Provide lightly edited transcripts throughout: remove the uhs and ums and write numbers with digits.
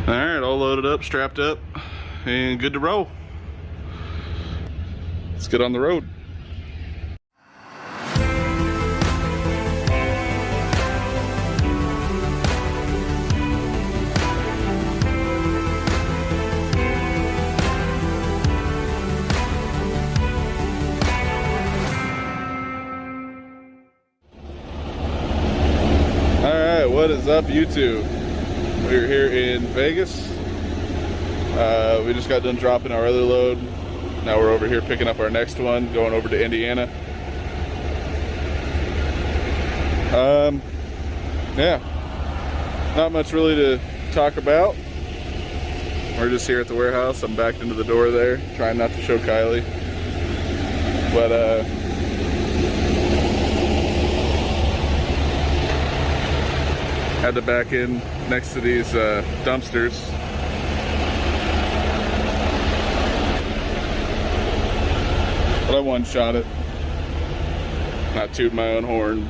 Alright, all loaded up, strapped up, and good to roll. Let's get on the road. Alright, what is up, YouTube? We're here in Vegas. We just got done dropping our other load. Now we're over here picking up our next one, going over to Indiana. Yeah, not much really to talk about. We're just here at the warehouse. I'm backed into the door there, trying not to show Kylie. But had to back in next to these dumpsters. But I one-shot it. Not toot my own horn.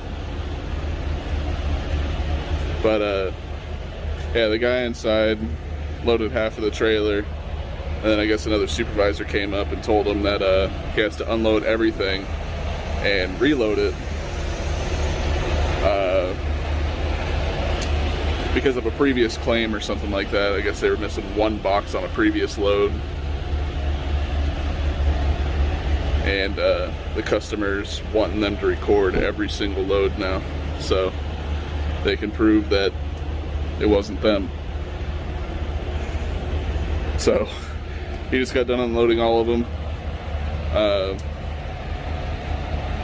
But yeah, the guy inside loaded half of the trailer, and then I guess another supervisor came up and told him that he has to unload everything and reload it because of a previous claim or something like that. I guess they were missing one box on a previous load, and the customer's wanting them to record every single load now, so they can prove that it wasn't them. So he just got done unloading all of them.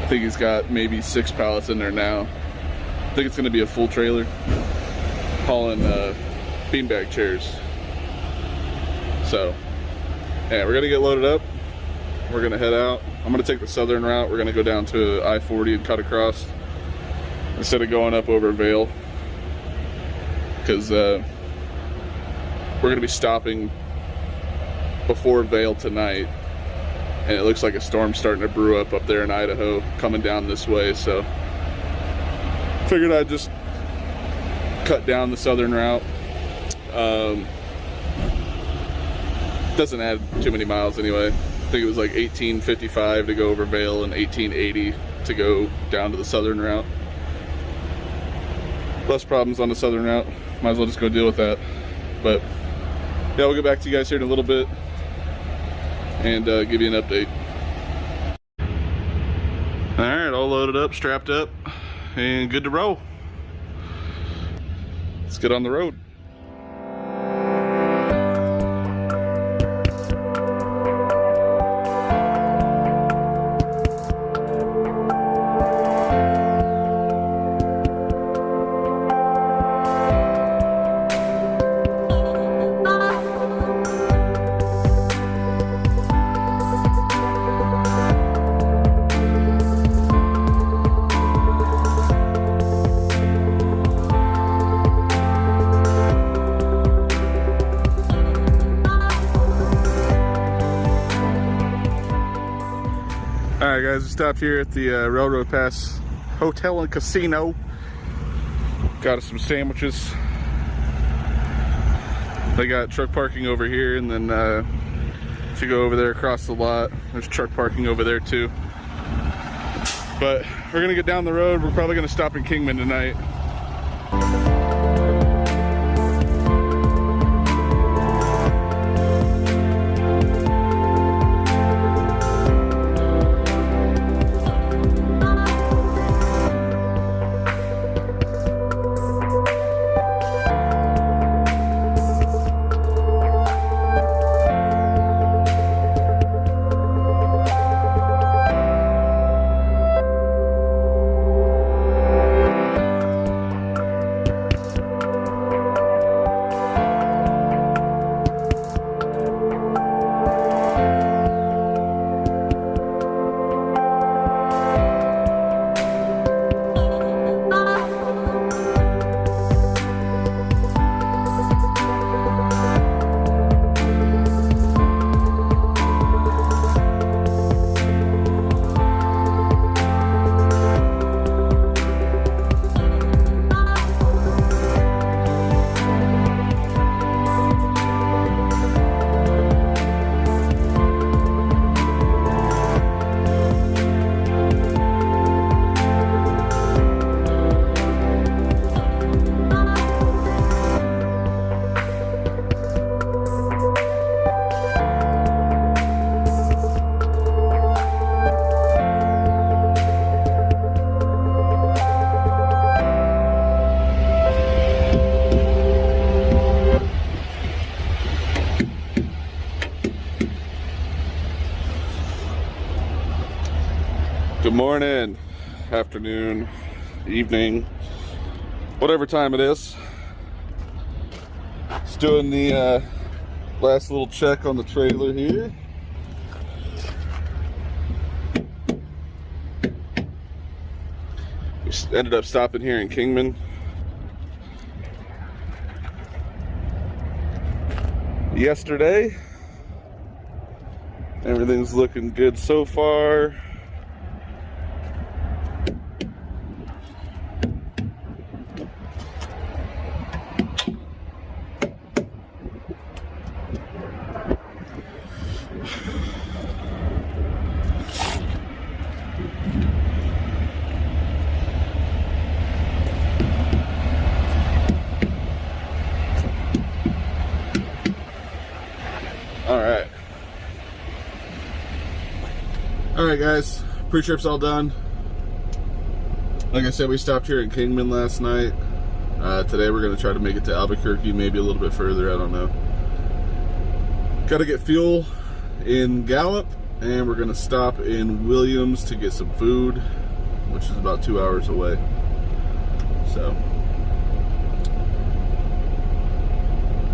I think he's got maybe 6 pallets in there now. I think it's going to be a full trailer hauling beanbag chairs. So yeah, we're going to get loaded up. We're going to head out. I'm going to take the southern route. We're going to go down to I-40 and cut across instead of going up over Vail, because we're going to be stopping before Vail tonight, and it looks like a storm's starting to brew up there in Idaho, coming down this way. So figured I'd just cut down the southern route. Doesn't add too many miles anyway. I think it was like 1855 to go over Vail and 1880 to go down to the southern route. Less problems on the southern route. Might as well just go deal with that. But yeah, we'll get back to you guys here in a little bit and give you an update. Alright, all loaded up, strapped up, and good to roll. Let's get on the road. Alright guys, we stopped here at the Railroad Pass Hotel and Casino. Got us some sandwiches. They got truck parking over here, and then if you go over there across the lot, there's truck parking over there too. But we're gonna get down the road. We're probably gonna stop in Kingman tonight. morning, afternoon, evening, whatever time it is. Just doing the last little check on the trailer here. We ended up stopping here in Kingman. Yesterday. Everything's looking good so far. Alright guys, pre-trip's all done. Like I said, we stopped here in Kingman last night. Today we're going to try to make it to Albuquerque, maybe a little bit further, I don't know. Got to get fuel in Gallup, and we're going to stop in Williams to get some food, which is about 2 hours away. So,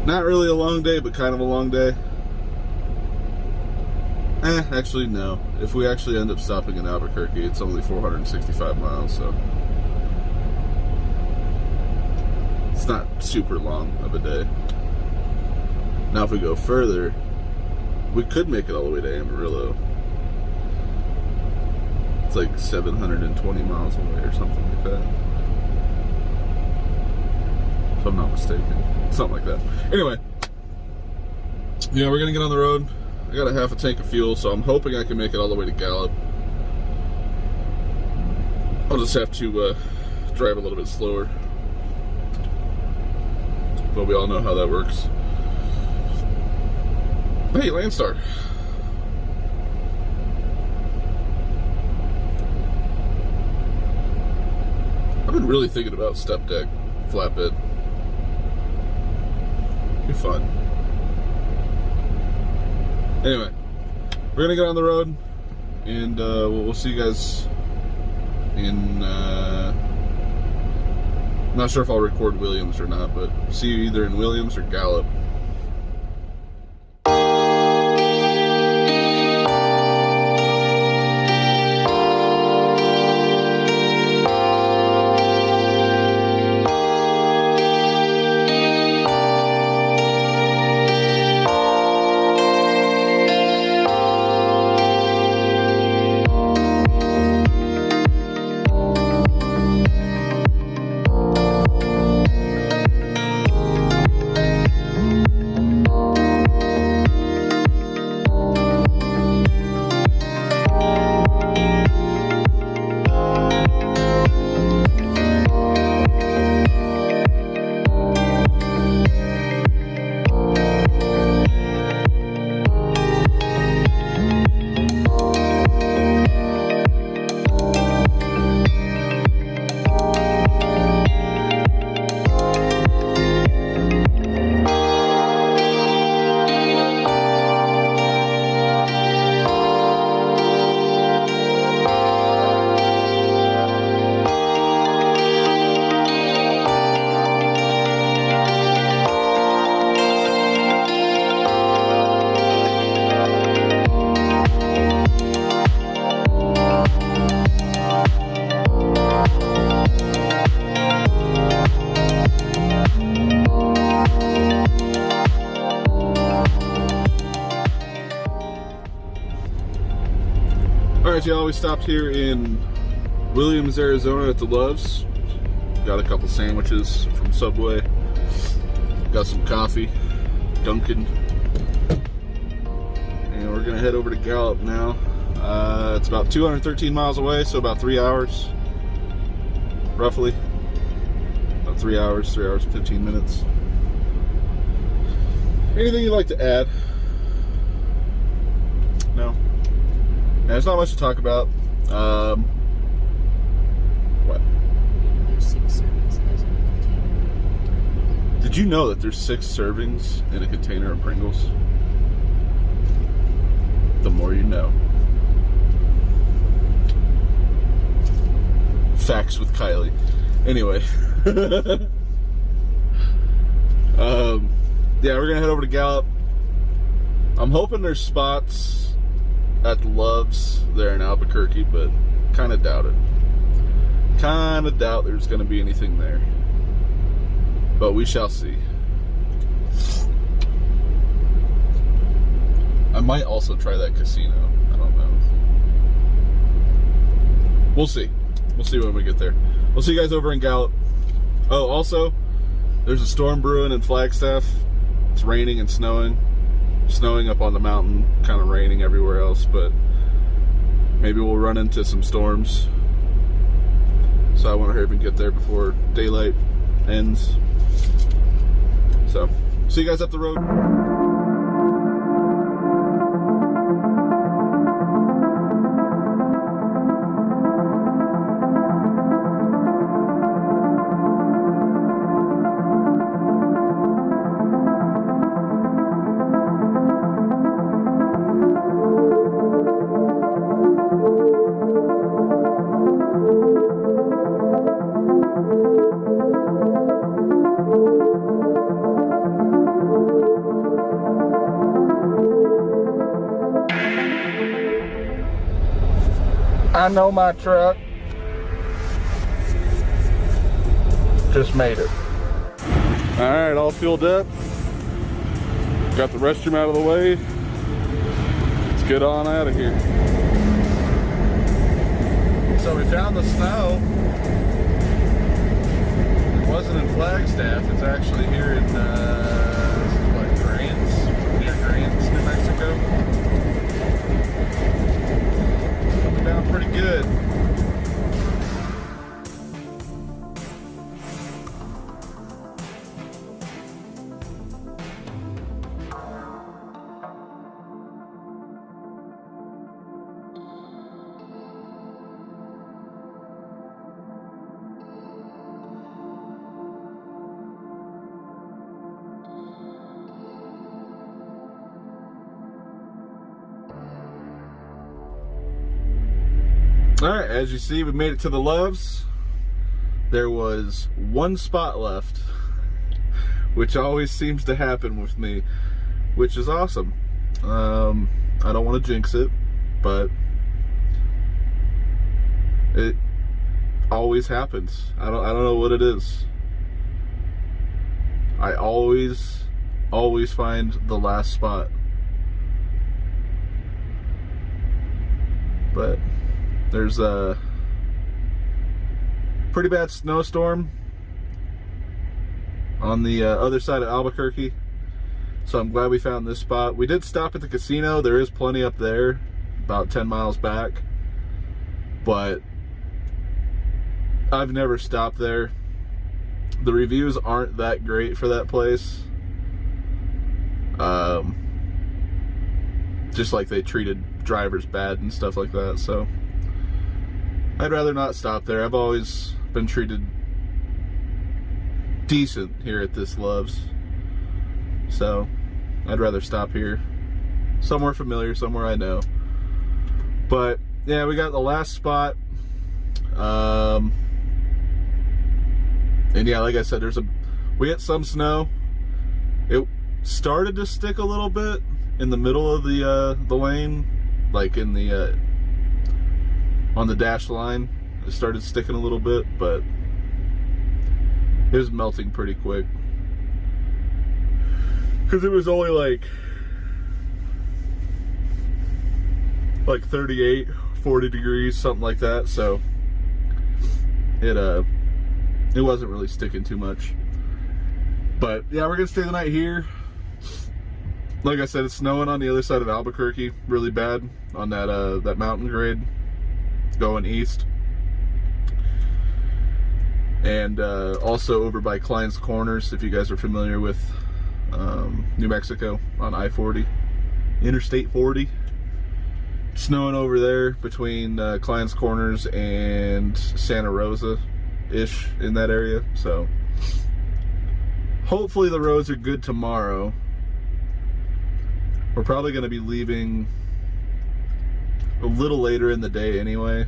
not really a long day, but kind of a long day. Actually no. If we actually end up stopping in Albuquerque, it's only 465 miles, so it's not super long of a day. Now if we go further, we could make it all the way to Amarillo. It's like 720 miles away or something like that, if I'm not mistaken. Something like that. Anyway, yeah, we're gonna get on the road. I got a half a tank of fuel, so I'm hoping I can make it all the way to Gallup. I'll just have to drive a little bit slower, but we all know how that works. Hey, Landstar. I've been really thinking about step deck flatbed. Be fun. Anyway, we're gonna get on the road, and we'll see you guys in, I'm not sure if I'll record Williams or not, but see you either in Williams or Gallup. Alright y'all, we stopped here in Williams, Arizona at the Loves. Got a couple sandwiches from Subway. Got some coffee, Dunkin'. And we're gonna head over to Gallup now. It's about 213 miles away, so about 3 hours, roughly. About 3 hours and 15 minutes. Anything you'd like to add? No? There's not much to talk about. What? There's 6 servings in a container. Did you know that there's 6 servings in a container of Pringles? The more you know. Facts with Kylie. Anyway. Yeah, we're gonna head over to Gallup. I'm hoping there's spots at the Loves there in Albuquerque, but kind of doubt it. Kind of doubt there's gonna be anything there. But we shall see. I might also try that casino. I don't know. We'll see. We'll see when we get there. We'll see you guys over in Gallup. Oh, also, there's a storm brewing in Flagstaff. It's raining and snowing. Snowing up on the mountain, kind of raining everywhere else, but maybe we'll run into some storms. So I want to hurry up and get there before daylight ends. So, see you guys up the road. I know my truck. Just made it. Alright, all fueled up. Got the restroom out of the way. Let's get on out of here. So we found the snow. It wasn't in Flagstaff. It's actually here in near Grants, New Mexico. Down pretty good. Alright, as you see, we made it to the Loves. There was one spot left, which always seems to happen with me, which is awesome. I don't want to jinx it, but it always happens. I don't know what it is. I always find the last spot. But there's a pretty bad snowstorm on the other side of Albuquerque, so I'm glad we found this spot. We did stop at the casino. There is plenty up there, about 10 miles back, but I've never stopped there. The reviews aren't that great for that place. Just like they treated drivers bad and stuff like that, so I'd rather not stop there. I've always been treated decent here at this Loves, so I'd rather stop here. Somewhere familiar, somewhere I know. But yeah, we got the last spot. And yeah, like I said, we got some snow. It started to stick a little bit in the middle of the lane, like in the on the dash line. It started sticking a little bit, but it was melting pretty quick because it was only like 38, 40 degrees, something like that. So it wasn't really sticking too much. But yeah, we're gonna stay the night here. Like I said, it's snowing on the other side of Albuquerque really bad on that mountain grade going east, and also over by Klein's Corners, if you guys are familiar with New Mexico on I-40, Interstate 40. It's snowing over there between Klein's Corners and Santa Rosa-ish, in that area. So hopefully the roads are good tomorrow. We're probably going to be leaving a little later in the day anyway,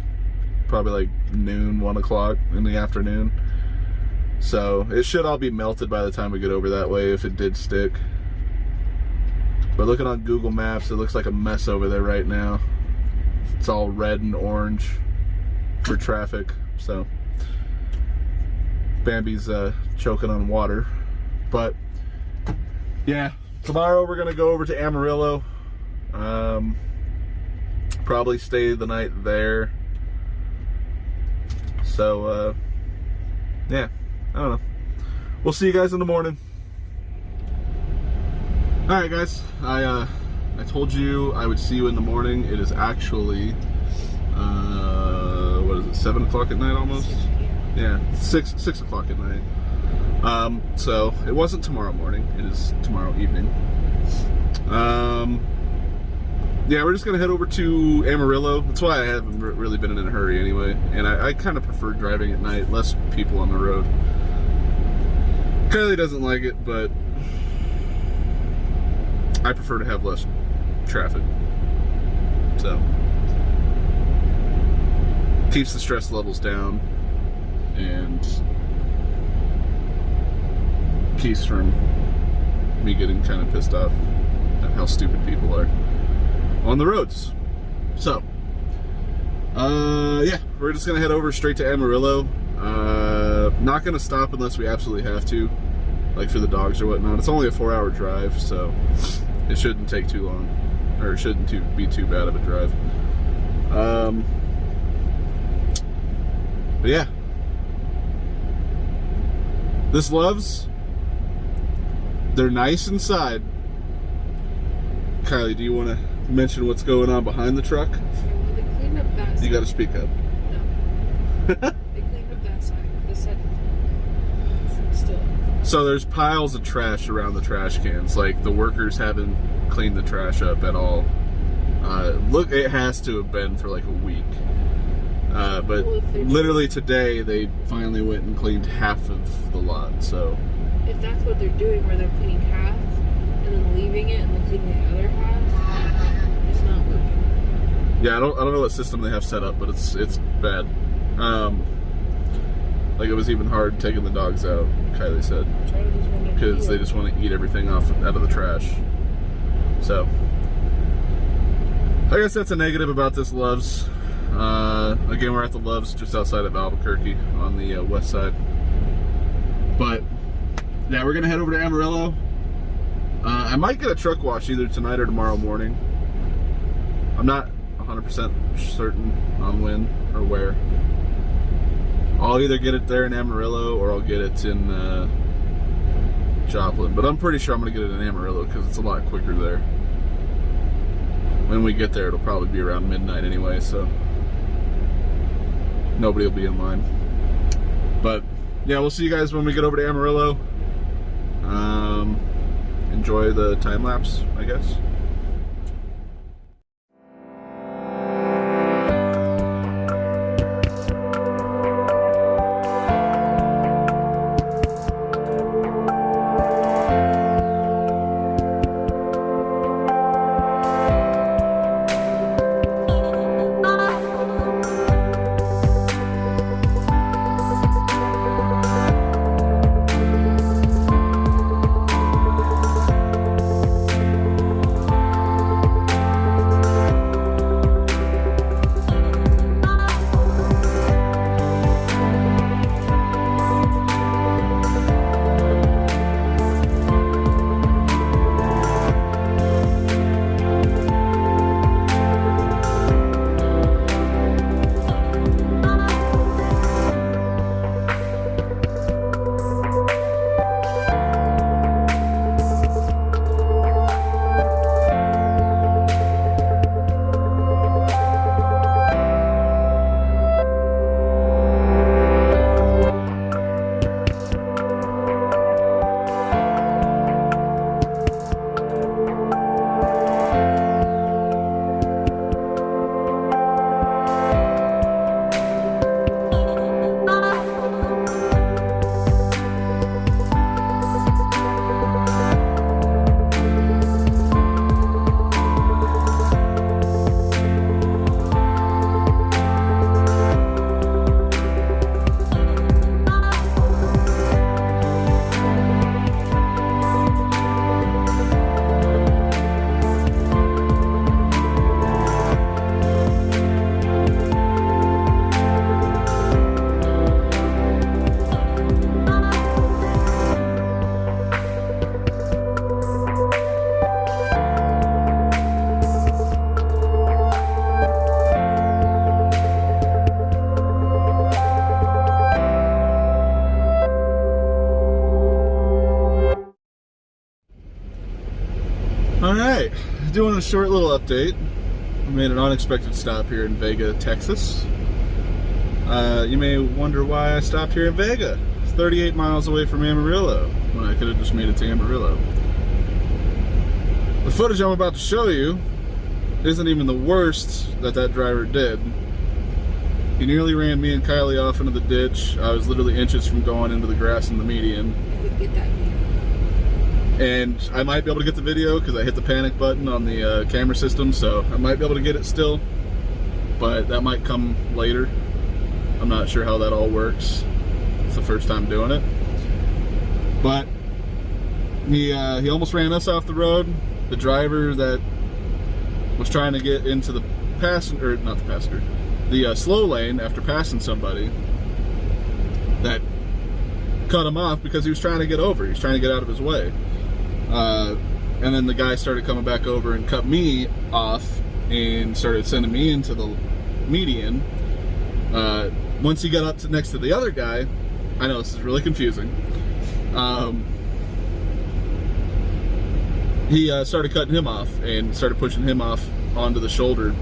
probably like noon, 1 o'clock in the afternoon. So it should all be melted by the time we get over that way if it did stick. But looking on Google Maps, it looks like a mess over there right now. It's all red and orange for traffic. So Bambi's choking on water. But yeah, tomorrow we're gonna go over to Amarillo. Probably stay the night there. So yeah, I don't know. We'll see you guys in the morning. All right, guys. I told you I would see you in the morning. It is actually what is it? 7 o'clock at night almost. Yeah, 6 o'clock at night. So it wasn't tomorrow morning. It is tomorrow evening. Yeah, we're just gonna head over to Amarillo. That's why I haven't really been in a hurry anyway. And I kind of prefer driving at night, less people on the road. Kylie doesn't like it, but I prefer to have less traffic. So keeps the stress levels down and keeps from me getting kind of pissed off at how stupid people are on the roads. So yeah, we're just gonna head over straight to Amarillo. Not gonna stop unless we absolutely have to, like for the dogs or whatnot. It's only a 4-hour drive, so it shouldn't take too long, or it shouldn't be too bad of a drive. But yeah, this Loves, they're nice inside. Kylie, do you want to mention what's going on behind the truck? Well, they cleaned up that side. You got to speak up. No. They cleaned up that side. This side still. So there's piles of trash around the trash cans. Like the workers haven't cleaned the trash up at all. Look, it has to have been for like a week. But literally today they finally went and cleaned half of the lot. So if that's what they're doing, where they're cleaning half and then leaving it and then cleaning the other half, it's not working. yeah, I don't know what system they have set up, but it's bad. Like it was even hard taking the dogs out, Kylie said, because they just want to eat everything out of the trash. So I guess that's a negative about this Loves. Again, we're at the Loves just outside of Albuquerque on the west side. But yeah, we're gonna head over to Amarillo. I might get a truck wash either tonight or tomorrow morning. I'm not 100% certain on when or where. I'll either get it there in Amarillo or I'll get it in Joplin. But I'm pretty sure I'm going to get it in Amarillo because it's a lot quicker there. When we get there, it'll probably be around midnight anyway, so nobody will be in line. But yeah, we'll see you guys when we get over to Amarillo. Enjoy the time lapse, I guess. Alright, doing a short little update. I made an unexpected stop here in Vega, Texas. You may wonder why I stopped here in Vega. It's 38 miles away from Amarillo, when I could have just made it to Amarillo. The footage I'm about to show you isn't even the worst that driver did. He nearly ran me and Kylie off into the ditch. I was literally inches from going into the grass in the median. I could get that video. And I might be able to get the video because I hit the panic button on the camera system, so I might be able to get it still, but that might come later. I'm not sure how that all works. It's the first time doing it. But he almost ran us off the road. The driver that was trying to get into the passenger, not the passenger, the slow lane after passing somebody, that cut him off because he was trying to get over. He was trying to get out of his way. And then the guy started coming back over and cut me off and started sending me into the median. Once he got up to next to the other guy, I know this is really confusing. He started cutting him off and started pushing him off onto the shoulder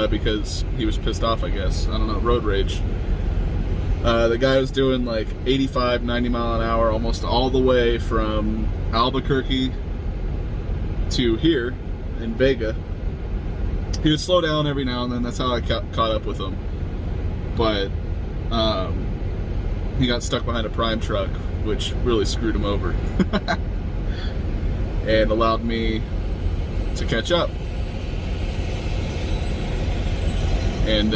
because he was pissed off, I guess. I don't know, road rage. The guy was doing like 85, 90 mile an hour almost all the way from Albuquerque to here in Vega. He would slow down every now and then. That's how I caught up with him. But he got stuck behind a prime truck, which really screwed him over and allowed me to catch up. And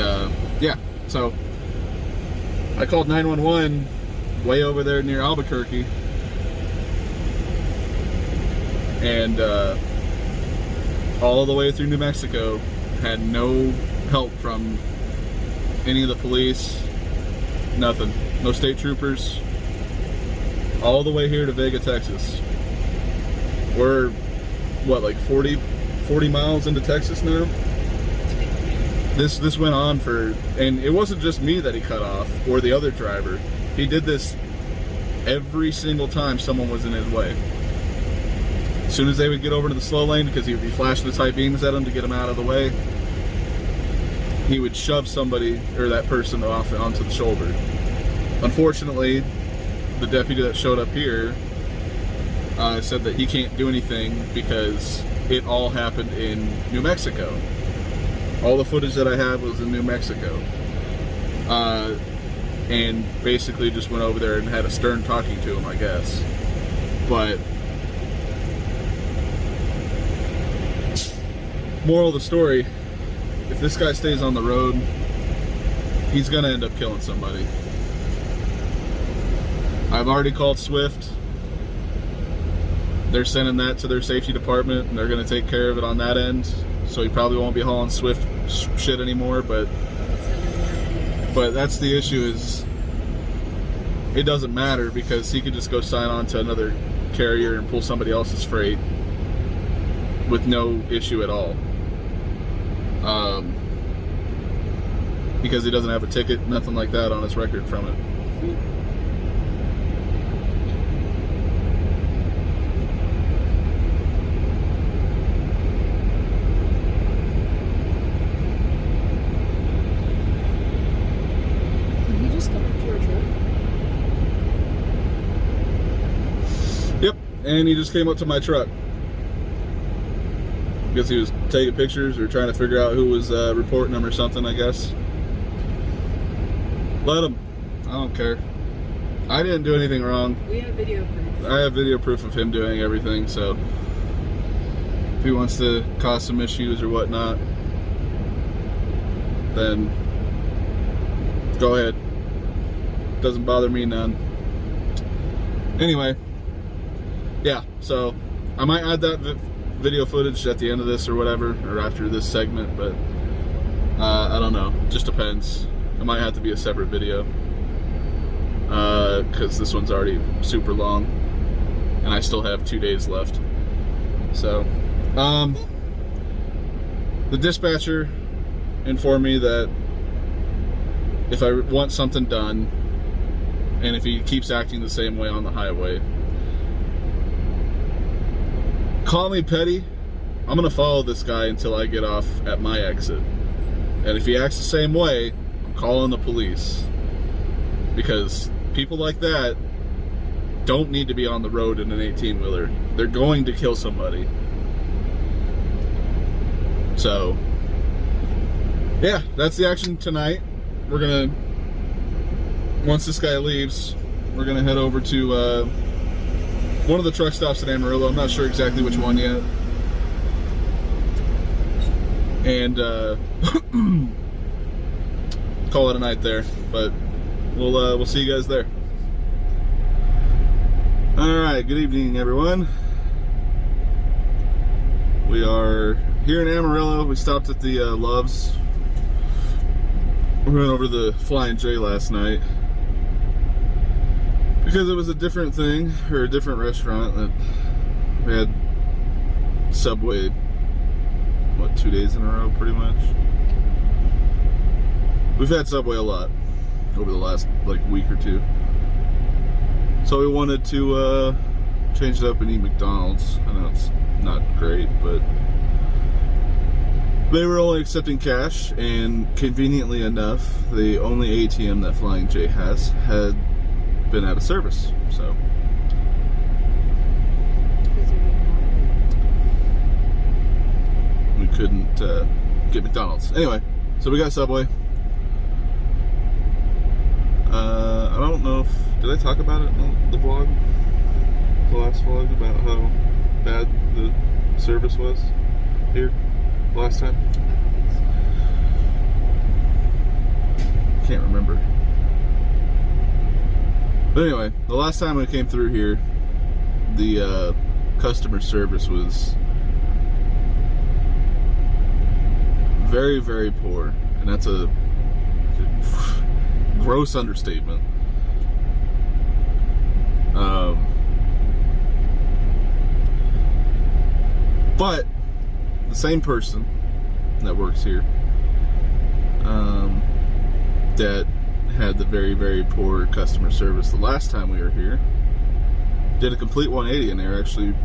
yeah, so I called 911 way over there near Albuquerque, and all the way through New Mexico, had no help from any of the police, nothing, no state troopers, all the way here to Vega, Texas. We're, what, like 40 miles into Texas now? This went on for, and it wasn't just me that he cut off, or the other driver. He did this every single time someone was in his way. As soon as they would get over to the slow lane, because he would be flashing his high beams at them to get them out of the way, he would shove somebody, or that person, off onto the shoulder. Unfortunately, the deputy that showed up here said that he can't do anything because it all happened in New Mexico. All the footage that I had was in New Mexico. And basically just went over there and had a stern talking to him, I guess. But moral of the story, if this guy stays on the road, he's gonna end up killing somebody. I've already called Swift. They're sending that to their safety department, and they're gonna take care of it on that end. So he probably won't be hauling Swift shit anymore, but that's the issue, is it doesn't matter because he could just go sign on to another carrier and pull somebody else's freight with no issue at all. Because he doesn't have a ticket, nothing like that on his record from it. Yep, and he just came up to my truck. I guess he was taking pictures or trying to figure out who was reporting him or something, I guess. Let him. I don't care. I didn't do anything wrong. We have video proof. I have video proof of him doing everything, so if he wants to cause some issues or whatnot, then go ahead. Doesn't bother me none. Anyway, yeah, so I might add that video footage at the end of this or whatever, or after this segment, but I don't know, just depends. It might have to be a separate video because this one's already super long and I still have 2 days left. So the dispatcher informed me that if I want something done, and if he keeps acting the same way on the highway, call me petty, I'm gonna follow this guy until I get off at my exit. And if he acts the same way, I'm calling the police. Because people like that don't need to be on the road in an 18-wheeler. They're going to kill somebody. So, yeah, that's the action tonight. We're gonna, once this guy leaves, we're gonna head over to one of the truck stops in Amarillo. I'm not sure exactly which one yet. And call it a night there. But we'll see you guys there. Alright, good evening everyone. We are here in Amarillo. We stopped at the Loves. We went over to the Flying J last night because it was a different thing, or a different restaurant. That we had Subway, what, 2 days in a row pretty much. We've had Subway a lot over the last like week or two. So we wanted to change it up and eat McDonald's. I know it's not great, but they were only accepting cash, and conveniently enough, the only ATM that Flying J has had been out of service. So we couldn't get McDonald's. Anyway, so we got Subway. I don't know if, did I talk about it in the vlog? The last vlog, about how bad the service was here last time? Can't remember. But anyway, the last time I came through here, the customer service was very, very poor. And that's a gross understatement. But the same person that works here, that had the very, very poor customer service the last time we were here, did a complete 180, and they're actually,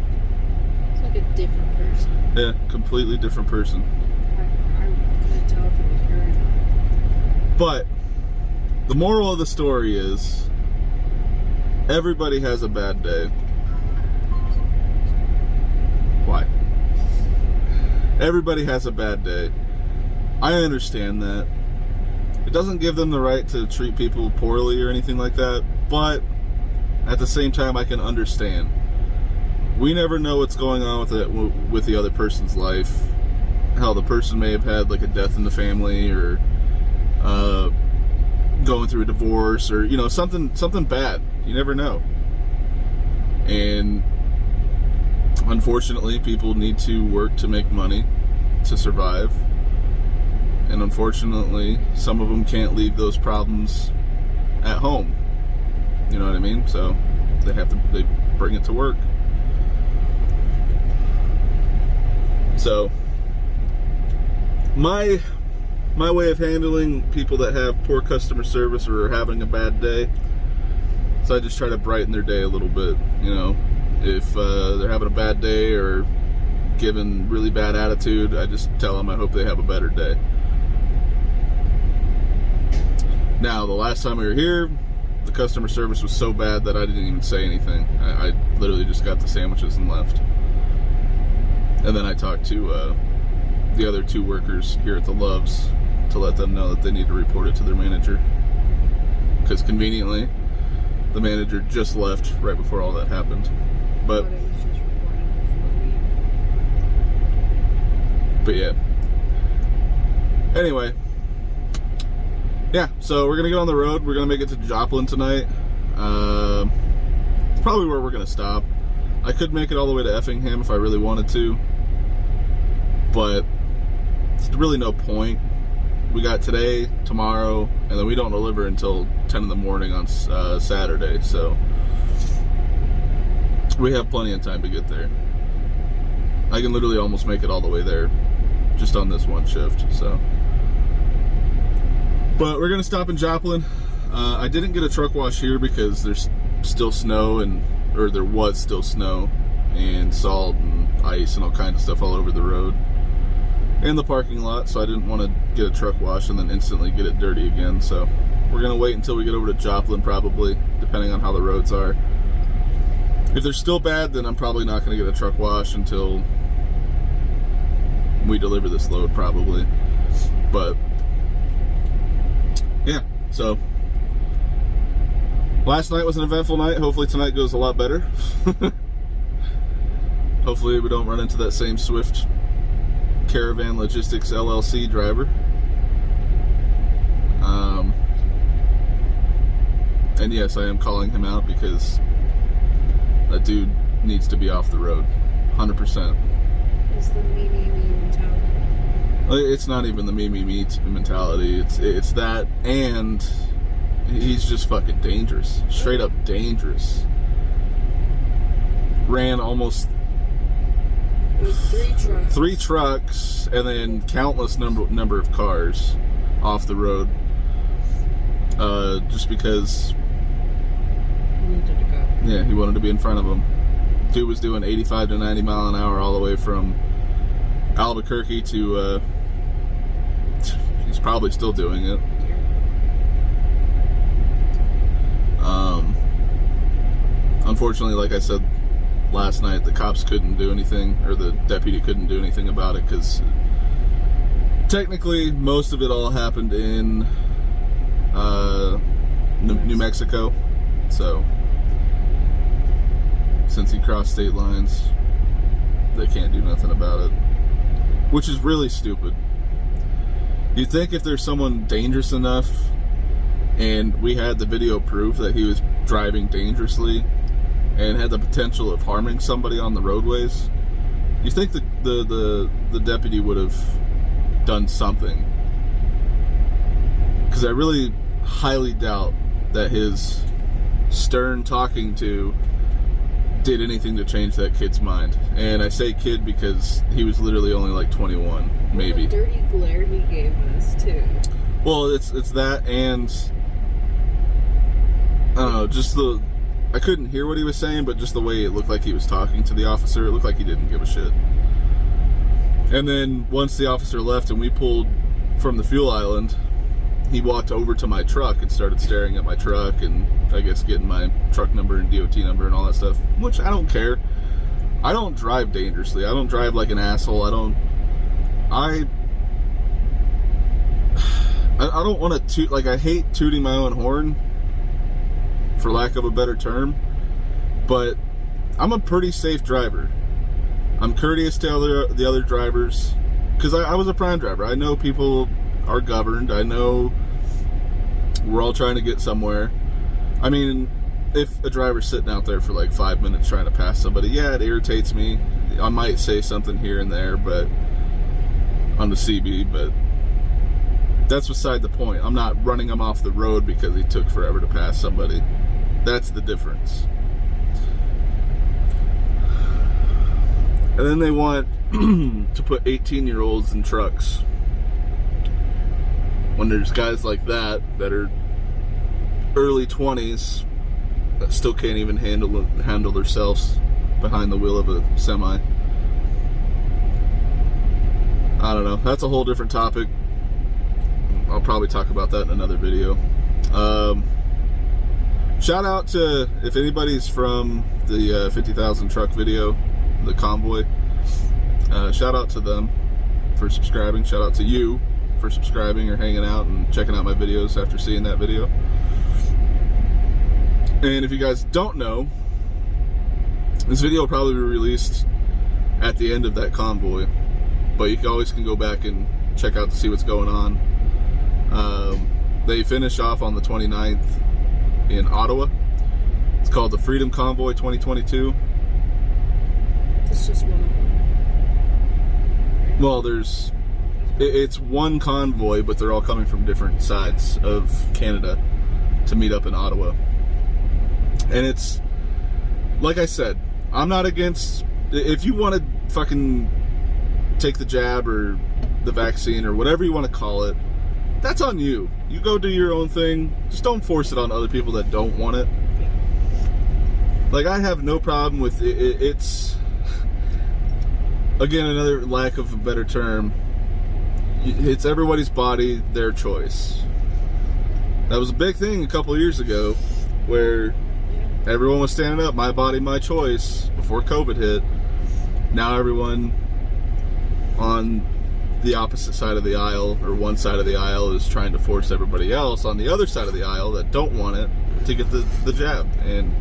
it's like a different person. Yeah, completely different person. I couldn't tell if it was her or not. But the moral of the story is, everybody has a bad day. Why? Everybody has a bad day. I understand that. It doesn't give them the right to treat people poorly or anything like that, but at the same time, I can understand. We never know what's going on with the other person's life. How the person may have had like a death in the family, or going through a divorce, or you know, something bad. You never know. And unfortunately, people need to work to make money to survive. And unfortunately, some of them can't leave those problems at home. You know what I mean? So they bring it to work. So my way of handling people that have poor customer service or are having a bad day, so I just try to brighten their day a little bit. You know, if they're having a bad day or giving really bad attitude, I just tell them I hope they have a better day. Now, the last time we were here, the customer service was so bad that I didn't even say anything. I literally just got the sandwiches and left. And then I talked to the other two workers here at the Loves to let them know that they need to report it to their manager. Because conveniently, the manager just left right before all that happened. But yeah. Anyway. Yeah, so we're gonna get on the road. We're gonna make it to Joplin tonight. It's probably where we're gonna stop. I could make it all the way to Effingham if I really wanted to, but it's really no point. We got today, tomorrow, and then we don't deliver until 10 in the morning on Saturday, so we have plenty of time to get there. I can literally almost make it all the way there just on this one shift, so. But we're gonna stop in Joplin. I didn't get a truck wash here because there's still snow, or there was still snow and salt and ice and all kinds of stuff all over the road and the parking lot, so I didn't want to get a truck wash and then instantly get it dirty again. So we're gonna wait until we get over to Joplin, probably, depending on how the roads are. If they're still bad, then I'm probably not gonna get a truck wash until we deliver this load, probably. But yeah, so last night was an eventful night. Hopefully tonight goes a lot better. Hopefully we don't run into that same Swift Caravan Logistics LLC driver. And yes, I am calling him out because that dude needs to be off the road, 100%. It's the me mentality. It's not even the me mentality. It's that, and he's just fucking dangerous, straight up dangerous. Ran almost It was 3 trucks, and then countless number of cars off the road, just because He needed to go. yeah, he wanted to be in front of him. Dude was doing 85 to 90 mile an hour all the way from Albuquerque to he's probably still doing it. Unfortunately, like I said last night, the cops couldn't do anything, or the deputy couldn't do anything about it, because technically most of it all happened in New Mexico. So since he crossed state lines, they can't do nothing about it, which is really stupid. You'd think if there's someone dangerous enough and we had the video proof that he was driving dangerously and had the potential of harming somebody on the roadways, you think the deputy would have done something. Because I really highly doubt that his stern talking to did anything to change that kid's mind. And I say kid because he was literally only like 21, maybe. What a dirty glare he gave us too. Well, it's that, and I don't know, just I couldn't hear what he was saying, but just the way it looked like he was talking to the officer, it looked like he didn't give a shit. And then once the officer left and we pulled from the fuel island, he walked over to my truck and started staring at my truck and I guess getting my truck number and DOT number and all that stuff, which I don't care. I don't drive dangerously. I don't drive like an asshole. I don't want to toot, like, I hate tooting my own horn, for lack of a better term, but I'm a pretty safe driver. I'm courteous to the other drivers, because I was a prime driver. I know people are governed. I know we're all trying to get somewhere. I mean, if a driver's sitting out there for like 5 minutes trying to pass somebody, yeah, it irritates me. I might say something here and there, but on the CB, but that's beside the point. I'm not running him off the road because he took forever to pass somebody. That's the difference. And then they want to put 18-year-olds in trucks, when there's guys like that are early 20s that still can't even handle themselves behind the wheel of a semi. I don't know. That's a whole different topic. I'll probably talk about that in another video. Shout out to, if anybody's from the 50,000 truck video, the convoy, shout out to them for subscribing. Shout out to you for subscribing or hanging out and checking out my videos after seeing that video. And if you guys don't know, this video will probably be released at the end of that convoy, but you always can go back and check out to see what's going on. They finish off on the 29th in Ottawa. It's called the Freedom Convoy 2022. It's just one of them. Well, it's one convoy, but they're all coming from different sides of Canada to meet up in Ottawa. And it's, like I said, I'm not against, if you want to fucking take the jab or the vaccine or whatever you want to call it, that's on you. You go do your own thing. Just don't force it on other people that don't want it. Like, I have no problem with it. again, another lack of a better term, it's everybody's body, their choice. That was a big thing a couple of years ago where everyone was standing up, my body, my choice, before COVID hit. Now everyone on the opposite side of the aisle, or one side of the aisle, is trying to force everybody else on the other side of the aisle that don't want it to get the jab. And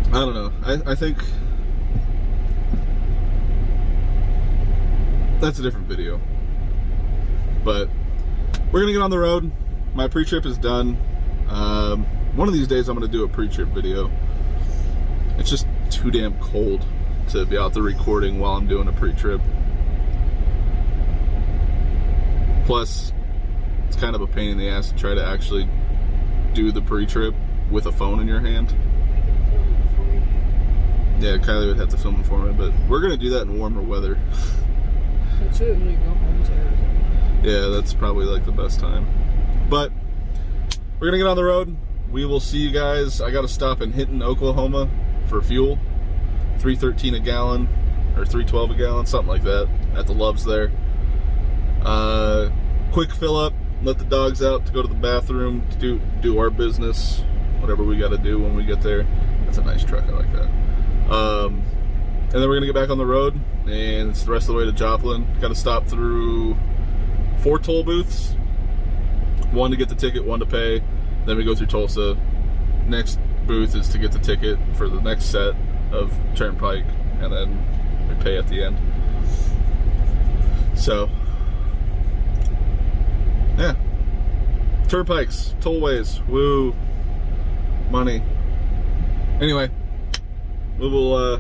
I don't know. I think that's a different video. But we're gonna get on the road. My pre-trip is done. One of these days I'm gonna do a pre-trip video. It's just too damn cold to be out there recording while I'm doing a pre-trip. Plus, it's kind of a pain in the ass to try to actually do the pre-trip with a phone in your hand. Yeah, Kylie would have to film it for me, but we're gonna do that in warmer weather. That's it when you go home to Arizona. Yeah, that's probably like the best time. But we're gonna get on the road. We will see you guys. I gotta stop in Hinton, Oklahoma for fuel. $3.13 a gallon, or $3.12 a gallon, something like that, at the Loves there. Quick fill up, let the dogs out to go to the bathroom, to do our business, whatever we gotta do when we get there. That's a nice truck, I like that. And then we're gonna get back on the road, and it's the rest of the way to Joplin. Gotta stop through 4 toll booths. 1 to get the ticket, 1 to pay. Then we go through Tulsa. Next booth is to get the ticket for the next set of Turnpike, and then we pay at the end. So, yeah. Turnpikes, tollways, woo, money. Anyway, we will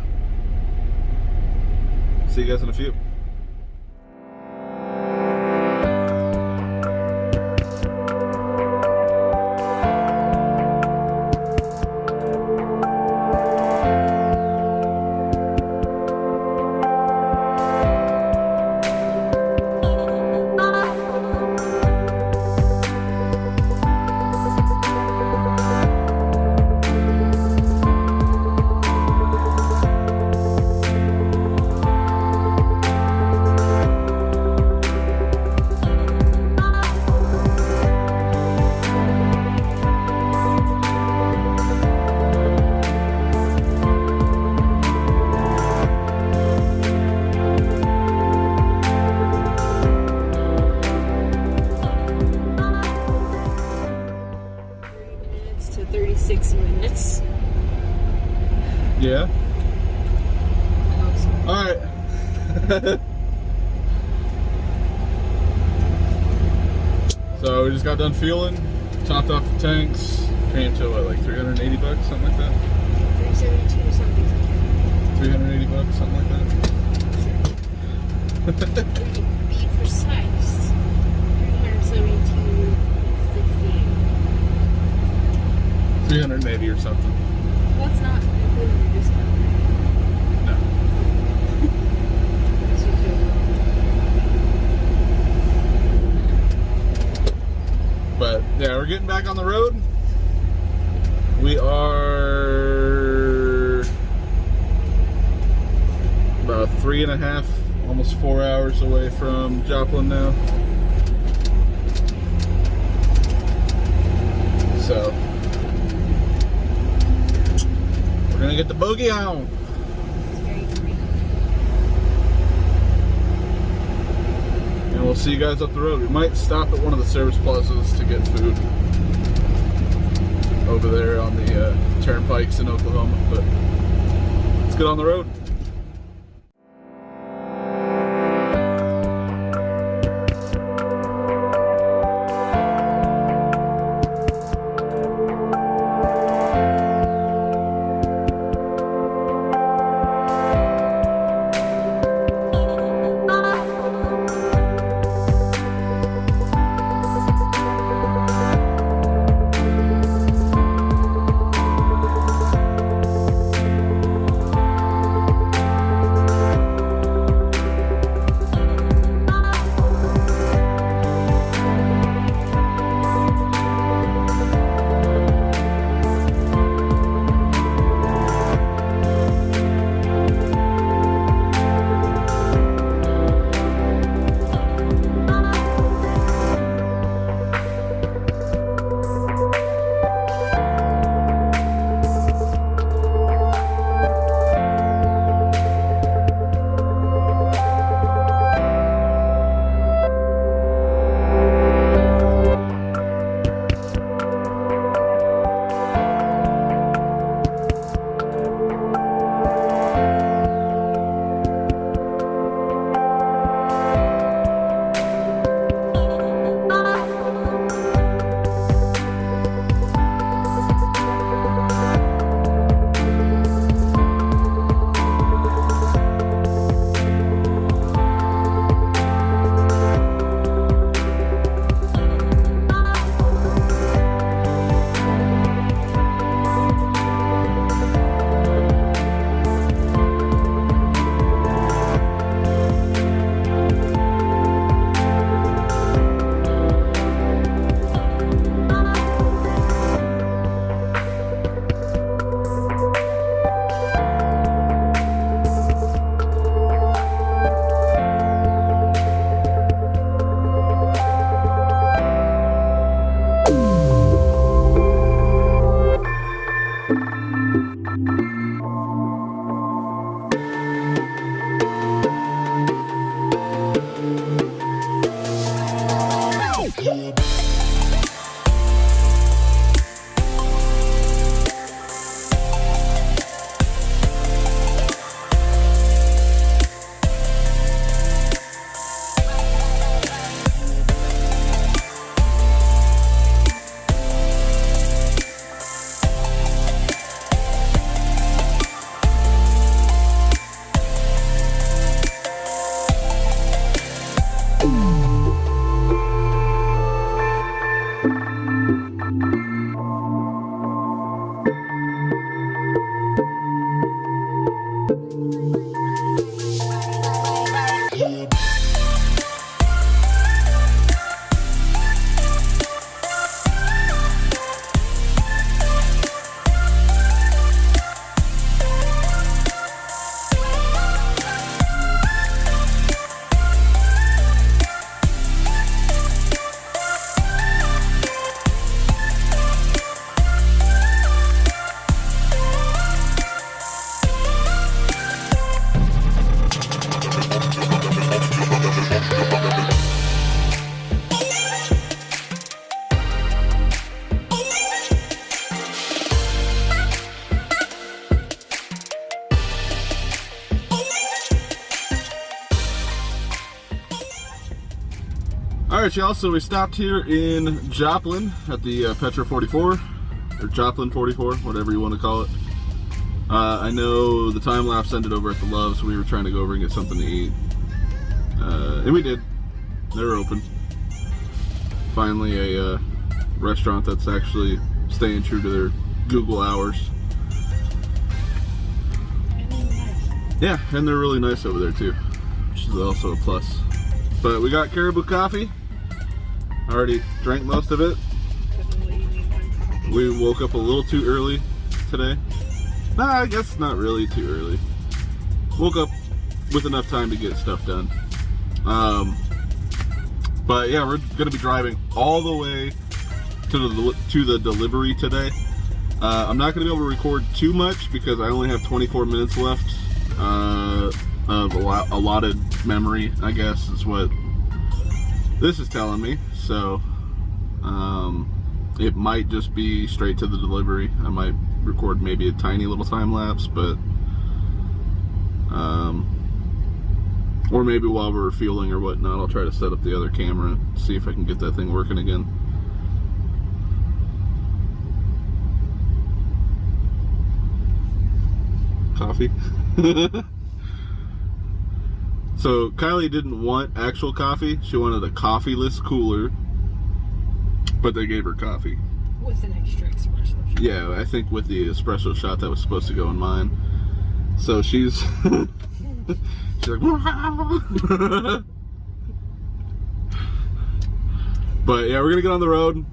see you guys in a few. Yeah. All right. So we just got done fueling, topped off the tanks, came to what, like $380 bucks, something like that. 372 something. 380 bucks, something like that. Be precise. 372.68. 380 or something. Well, it's not including your discount. No. But yeah, we're getting back on the road. We are about 3.5, almost 4 hours away from Joplin now. So we're gonna get the boogie on. And we'll see you guys up the road. We might stop at one of the service plazas to get food over there on the turnpikes in Oklahoma, but let's get on the road. Alright, y'all, so we stopped here in Joplin at the Petra 44, or Joplin 44, whatever you want to call it. I know the time lapse ended over at the Love, so we were trying to go over and get something to eat. And we did. They were open. Finally, a restaurant that's actually staying true to their Google hours. And they're nice. Yeah, and they're really nice over there too, which is also a plus. But we got Caribou coffee. I already drank most of it. We woke up a little too early today. Nah, I guess not really too early. Woke up with enough time to get stuff done. But yeah, we're gonna be driving all the way to the delivery today. I'm not gonna be able to record too much because I only have 24 minutes left of allotted memory, I guess is what this is telling me. So it might just be straight to the delivery. I might record maybe a tiny little time lapse, but or maybe while we're fueling or whatnot, I'll try to set up the other camera and see if I can get that thing working again. Coffee. So Kylie didn't want actual coffee. She wanted a coffeeless cooler, but they gave her coffee. With an extra espresso shot. Yeah, I think with the espresso shot that was supposed to go in mine. So she's she's like, but yeah, we're gonna get on the road.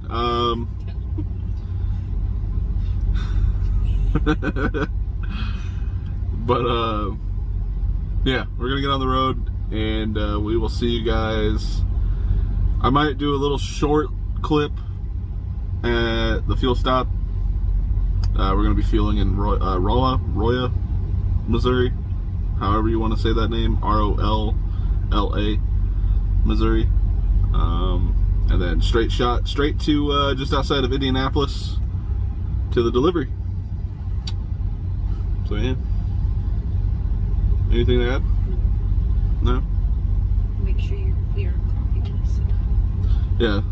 Yeah, we're gonna get on the road and we will see you guys. I might do a little short clip at the fuel stop. We're gonna be fueling in Rolla, Missouri, however you want to say that name, R-O-L-L-A, Missouri. And then straight to just outside of Indianapolis to the delivery. So yeah. Anything to add? No? Make sure you're clear on coffee. Yeah.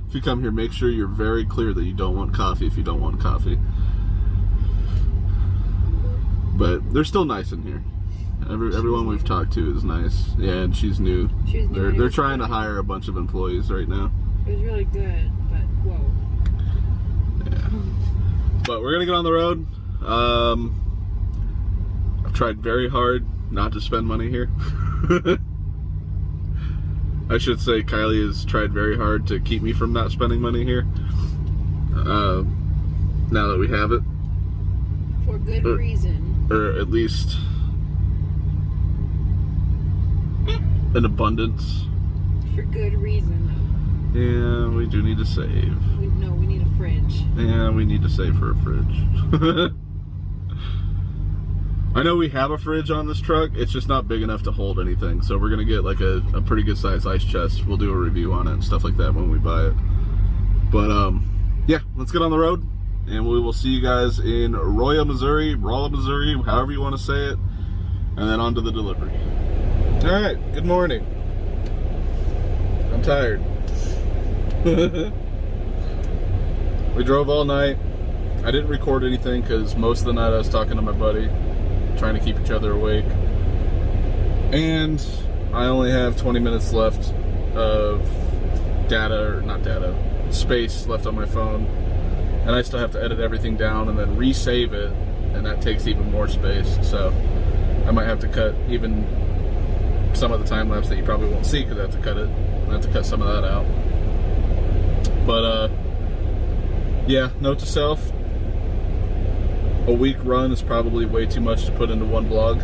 If you come here, make sure you're very clear that you don't want coffee if you don't want coffee. But they're still nice in here. Everyone we've talked to is nice. Yeah, and she's new. They're trying to hire a bunch of employees right now. It was really good, but whoa. Yeah. But we're gonna get on the road. I've tried very hard not to spend money here. I should say Kylie has tried very hard to keep me from not spending money here. Now that we have it. For good reason. Or at least an abundance. For good reason, though. Yeah, we do need to save. We need a fridge. Yeah, we need to save for a fridge. I know we have a fridge on this truck, it's just not big enough to hold anything, so we're gonna get like a pretty good size ice chest. We'll do a review on it and stuff like that when we buy it. But yeah, let's get on the road and we will see you guys in Rolla, Missouri, however you want to say it, and then on to the delivery. Alright, good morning. I'm tired. We drove all night. I didn't record anything because most of the night I was talking to my buddy, trying to keep each other awake. And I only have 20 minutes left of space left on my phone. And I still have to edit everything down and then resave it, and that takes even more space. So I might have to cut even some of the time lapse that you probably won't see because I have to cut it. I have to cut some of that out. But yeah, note to self, a week run is probably way too much to put into one vlog.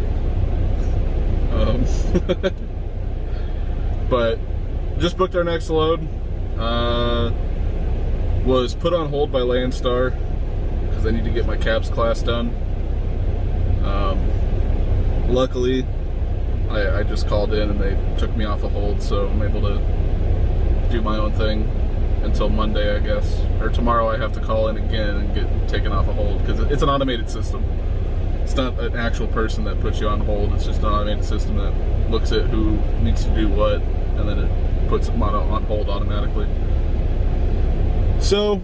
But just booked our next load. Was put on hold by Landstar because I need to get my cabs class done. Luckily, I just called in and they took me off a hold, so I'm able to do my own thing until Monday, I guess. Or tomorrow I have to call in again and get taken off a hold because it's an automated system. It's not an actual person that puts you on hold, it's just an automated system that looks at who needs to do what and then it puts them on hold automatically. So,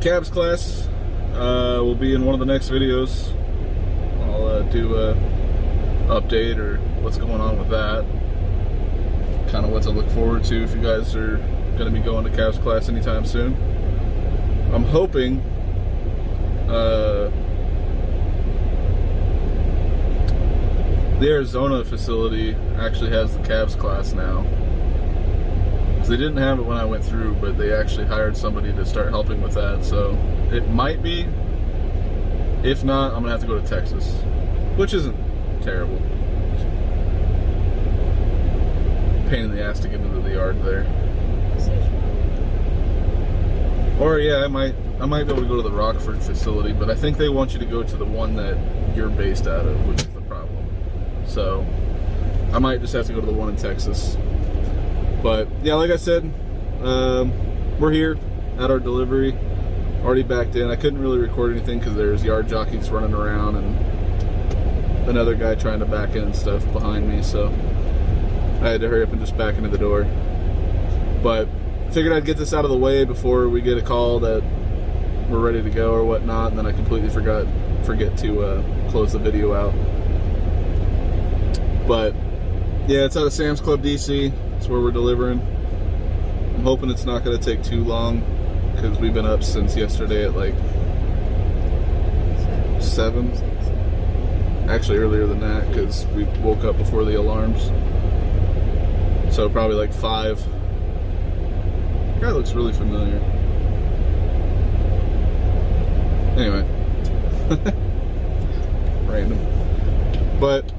cabs class will be in one of the next videos. I'll do a update or what's going on with that. Kind of what to look forward to if you guys are going to be going to cabs class anytime soon. I'm hoping the Arizona facility actually has the cabs class now. Because they didn't have it when I went through, but they actually hired somebody to start helping with that. So it might be. If not, I'm going to have to go to Texas, which isn't terrible. Pain in the ass to get into the yard there. Or yeah, I might be able to go to the Rockford facility, but I think they want you to go to the one that you're based out of, which is the problem. So I might just have to go to the one in Texas. But yeah, like I said, we're here at our delivery, already backed in. I couldn't really record anything because there's yard jockeys running around and another guy trying to back in and stuff behind me, so I had to hurry up and just back into the door. But I figured I'd get this out of the way before we get a call that we're ready to go or whatnot, and then I completely forget to close the video out. But yeah, it's out of Sam's Club DC. That's where we're delivering. I'm hoping it's not going to take too long because we've been up since yesterday at like 7. Actually earlier than that because we woke up before the alarms. So probably like 5. The guy looks really familiar. Anyway. Random. But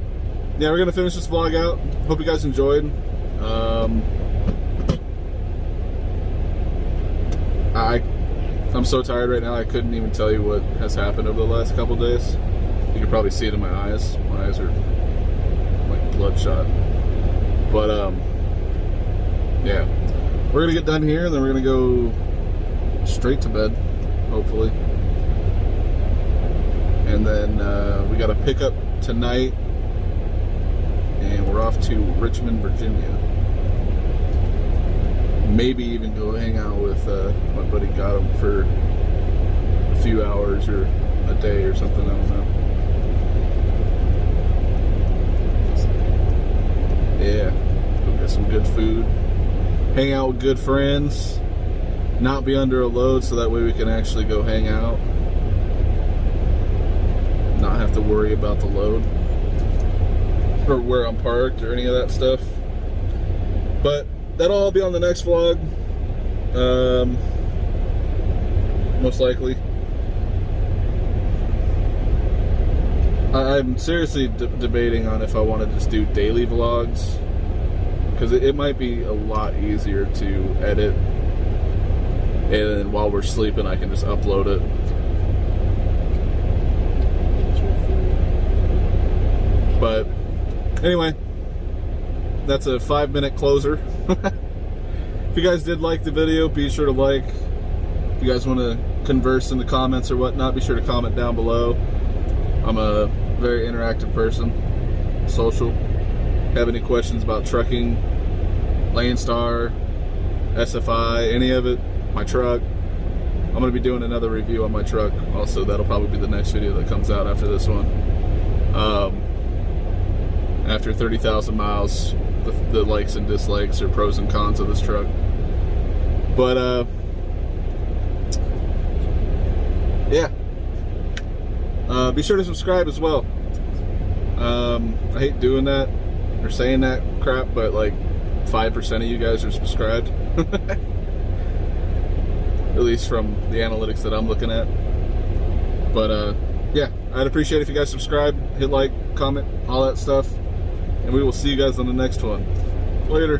yeah, we're gonna finish this vlog out. Hope you guys enjoyed. I'm so tired right now I couldn't even tell you what has happened over the last couple days. You can probably see it in my eyes. My eyes are like bloodshot. But yeah, we're gonna get done here, and then we're gonna go straight to bed, hopefully. And then we got a pickup tonight, and we're off to Richmond, Virginia. Maybe even go hang out with my buddy Gotham for a few hours or a day or something. I don't know. Yeah, go get some good food, hang out with good friends, not be under a load, so that way we can actually go hang out, not have to worry about the load or where I'm parked or any of that stuff. But that'll all be on the next vlog, most likely. I'm seriously debating on if I want to just do daily vlogs, because it might be a lot easier to edit, and then while we're sleeping I can just upload it. But anyway, that's a 5-minute closer. If you guys did like the video, be sure to like. If you guys want to converse in the comments or whatnot, be sure to comment down below. I'm a very interactive person, social. Have any questions about trucking, Landstar, SFI, any of it, my truck? I'm going to be doing another review on my truck also. That'll probably be the next video that comes out after this one. After 30,000 miles, the likes and dislikes or pros and cons of this truck. But yeah, be sure to subscribe as well. I hate doing that or saying that crap, but like 5% of you guys are subscribed. At least from the analytics that I'm looking at. But yeah, I'd appreciate it if you guys subscribe, hit like, comment, all that stuff. And we will see you guys on the next one. Later.